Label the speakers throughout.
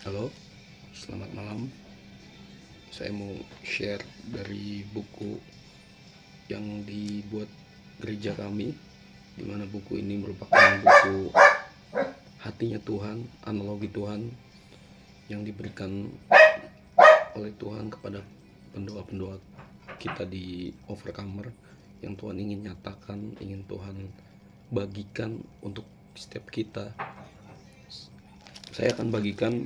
Speaker 1: Halo, selamat malam. Saya mau share dari buku yang dibuat gereja kami, di mana buku ini merupakan buku hatinya Tuhan, analogi Tuhan yang diberikan oleh Tuhan kepada pendoa-pendoa kita di Overcomer, yang Tuhan ingin nyatakan, ingin Tuhan bagikan untuk setiap kita. Saya akan bagikan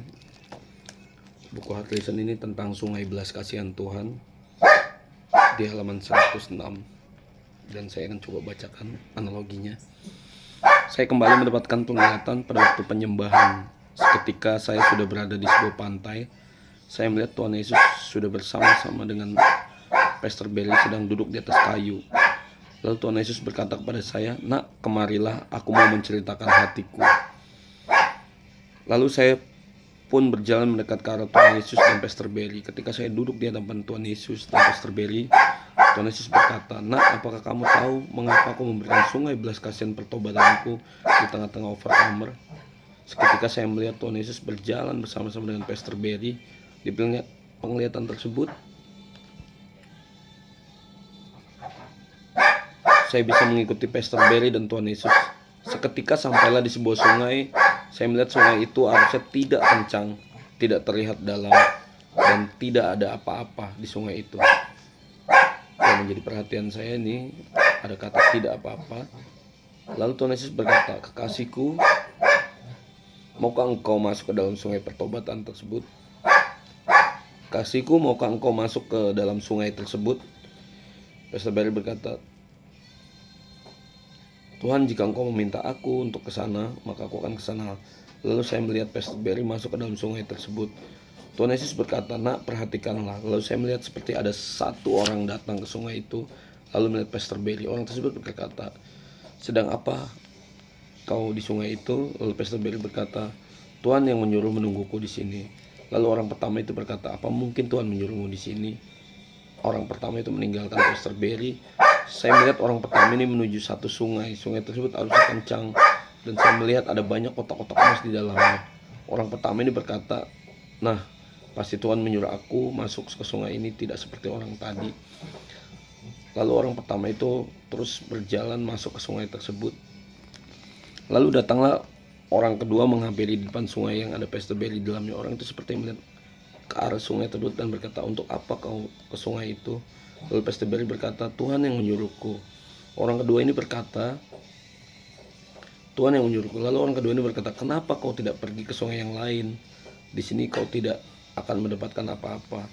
Speaker 1: buku Heart Lesson ini tentang sungai belas kasihan Tuhan di halaman 106, dan saya akan coba bacakan analoginya. Saya kembali mendapatkan penglihatan pada waktu penyembahan. Seketika saya sudah berada di sebuah pantai. Saya melihat Tuhan Yesus sudah bersama-sama dengan Pastor Barry sedang duduk di atas kayu. Lalu Tuhan Yesus berkata kepada saya, "Nak, kemarilah, aku mau menceritakan hatiku." Lalu saya pun berjalan mendekat ke arah Tuhan Yesus dan Pastor Barry. Ketika saya duduk di hadapan Tuhan Yesus dan Pastor Barry, Tuhan Yesus berkata, "Nak, apakah kamu tahu mengapa aku memberikan sungai belas kasihan pertobatanku di tengah-tengah Overcomer?" Seketika saya melihat Tuhan Yesus berjalan bersama-sama dengan Pastor Barry. Di penglihatan tersebut, saya bisa mengikuti Pastor Barry dan Tuhan Yesus. Seketika sampailah di sebuah sungai. Saya melihat sungai itu arusnya tidak kencang, tidak terlihat dalam, dan tidak ada apa-apa di sungai itu. Yang menjadi perhatian saya ini ada kata tidak apa-apa. Lalu Tuhan Yesus berkata, "Kekasihku, maukah engkau masuk ke dalam sungai pertobatan tersebut? Kasihku, maukah engkau masuk ke dalam sungai tersebut?" Pastor Barry berkata, "Tuhan, jika engkau meminta aku untuk ke sana, maka aku akan ke sana." Lalu saya melihat Pastor Barry masuk ke dalam sungai tersebut. Tuhan Yesus berkata, "Nak, perhatikanlah." Lalu saya melihat seperti ada satu orang datang ke sungai itu, lalu melihat Pastor Barry. Orang tersebut berkata, "Sedang apa kau di sungai itu?" Lalu Pastor Barry berkata, "Tuhan yang menyuruh menungguku di sini." Lalu orang pertama itu berkata, "Apa mungkin Tuhan menyuruhmu di sini?" Orang pertama itu meninggalkan Pastor Barry. Saya melihat orang pertama ini menuju satu sungai. Sungai tersebut arusnya kencang, dan saya melihat ada banyak kotak-kotak emas di dalamnya. Orang pertama ini berkata, "Nah, pasti Tuhan menyuruh aku masuk ke sungai ini, tidak seperti orang tadi." Lalu orang pertama itu terus berjalan masuk ke sungai tersebut. Lalu datanglah orang kedua menghampiri di depan sungai yang ada Pastor Barry di dalamnya. Orang itu seperti melihat ke arah sungai tersebut dan berkata, "Untuk apa kau ke sungai itu?" Lalu Pastor Barry berkata, "Tuhan yang menyuruhku." Orang kedua ini berkata, "Tuhan yang menyuruhku." Lalu orang kedua ini berkata, "Kenapa kau tidak pergi ke sungai yang lain? Di sini kau tidak akan mendapatkan apa-apa."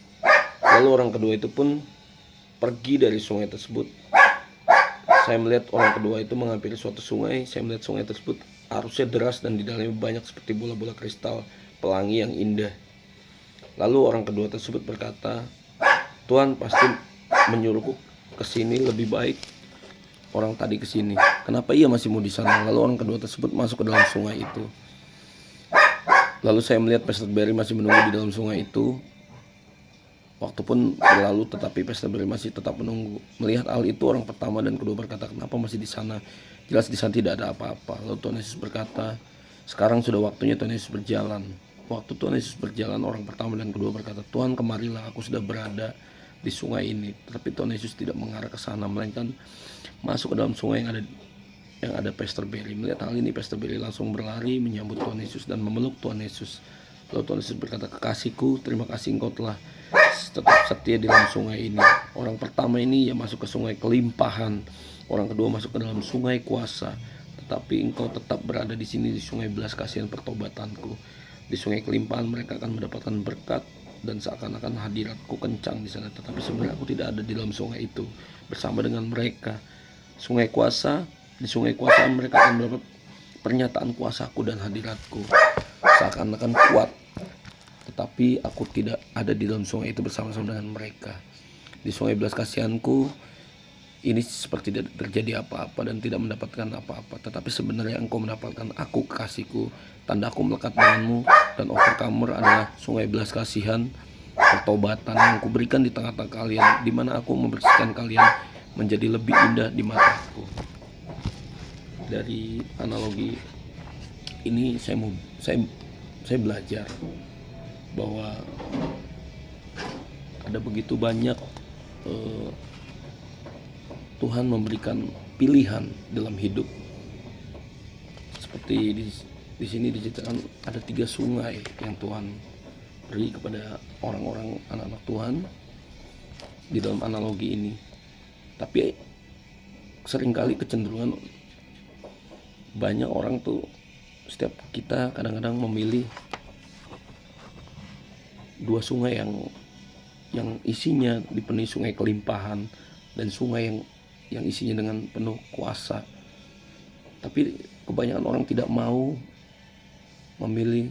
Speaker 1: Lalu orang kedua itu pun pergi dari sungai tersebut. Saya melihat orang kedua itu menghampiri suatu sungai. Saya melihat sungai tersebut arusnya deras dan di dalamnya banyak seperti bola-bola kristal pelangi yang indah. Lalu orang kedua tersebut berkata, "Tuhan pasti menyuruhku ke sini, lebih baik orang tadi ke sini. Kenapa ia masih mau di sana?" Lalu orang kedua tersebut masuk ke dalam sungai itu. Lalu saya melihat Pastor Barry masih menunggu di dalam sungai itu. Waktu pun berlalu, tetapi Pastor Barry masih tetap menunggu. Melihat hal itu, orang pertama dan kedua berkata, "Kenapa masih di sana? Jelas di sana tidak ada apa-apa." Lalu Tuhan Yesus berkata, "Sekarang sudah waktunya Tuhan Yesus berjalan." Waktu Tuhan Yesus berjalan, orang pertama dan kedua berkata, "Tuhan, kemarilah, aku sudah berada di sungai ini." Tetapi Tuhan Yesus tidak mengarah ke sana, melainkan masuk ke dalam sungai yang ada Pastor Barry. Melihat hal ini, Pastor Barry langsung berlari menyambut Tuhan Yesus dan memeluk Tuhan Yesus. Lalu Tuhan Yesus berkata, "Kekasihku, terima kasih engkau telah tetap setia di dalam sungai ini." Orang pertama ini ya masuk ke sungai kelimpahan, orang kedua masuk ke dalam sungai kuasa, tetapi engkau tetap berada di sini di sungai belas kasihan pertobatanku. Di sungai kelimpahan mereka akan mendapatkan berkat dan seakan-akan hadiratku kencang di sana, tetapi sebenarnya aku tidak ada di dalam sungai itu bersama dengan mereka. Sungai kuasa, di sungai kuasa mereka akan mendapat pernyataan kuasaku dan hadiratku, seakan-akan kuat, tetapi aku tidak ada di dalam sungai itu bersama-sama dengan mereka. Di sungai belas kasihanku ini seperti tidak terjadi apa-apa dan tidak mendapatkan apa-apa, tetapi sebenarnya engkau mendapatkan aku, kekasihku. Tanda aku melekat denganmu dan Overcomer adalah sungai belas kasihan pertobatan yang kuberikan di tengah-tengah kalian, di mana aku membersihkan kalian menjadi lebih indah di mataku. Dari analogi ini saya belajar bahwa ada begitu banyak Tuhan memberikan pilihan dalam hidup. Seperti di sini diceritakan ada 3 sungai yang Tuhan beri kepada orang-orang anak-anak Tuhan di dalam analogi ini. Tapi seringkali kecenderungan banyak orang tuh, setiap kita kadang-kadang memilih 2 sungai yang isinya dipenuhi sungai kelimpahan dan sungai yang isinya dengan penuh kuasa. Tapi kebanyakan orang tidak mau memilih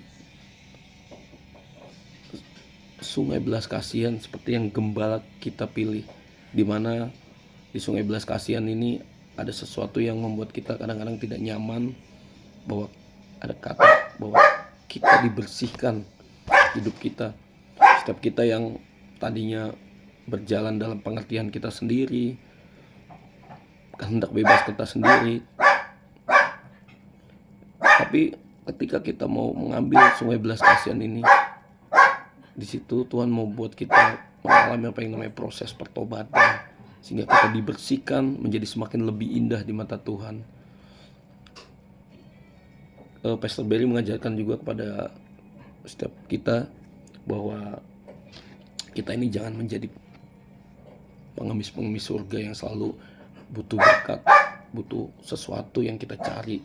Speaker 1: sungai belas kasihan seperti yang gembala kita pilih, di mana di sungai belas kasihan ini ada sesuatu yang membuat kita kadang-kadang tidak nyaman, bahwa ada kata bahwa kita dibersihkan hidup kita. Setiap kita yang tadinya berjalan dalam pengertian kita sendiri, kehendak bebas kita sendiri, tapi ketika kita mau mengambil sungai belas kasihan ini, di situ Tuhan mau buat kita mengalami apa yang namanya proses pertobatan, sehingga kita dibersihkan menjadi semakin lebih indah di mata Tuhan. Pastor Barry mengajarkan juga kepada setiap kita bahwa kita ini jangan menjadi pengemis-pengemis surga yang selalu butuh berkat, butuh sesuatu yang kita cari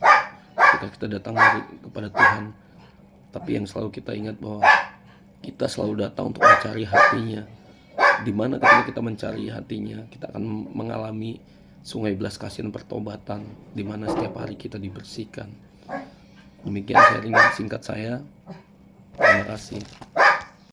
Speaker 1: ketika kita datang kepada Tuhan. Tapi yang selalu kita ingat bahwa kita selalu datang untuk mencari hatinya. Dimana ketika kita mencari hatinya, kita akan mengalami sungai belas kasihan pertobatan, dimana setiap hari kita dibersihkan. Demikian sharing singkat saya. Terima kasih.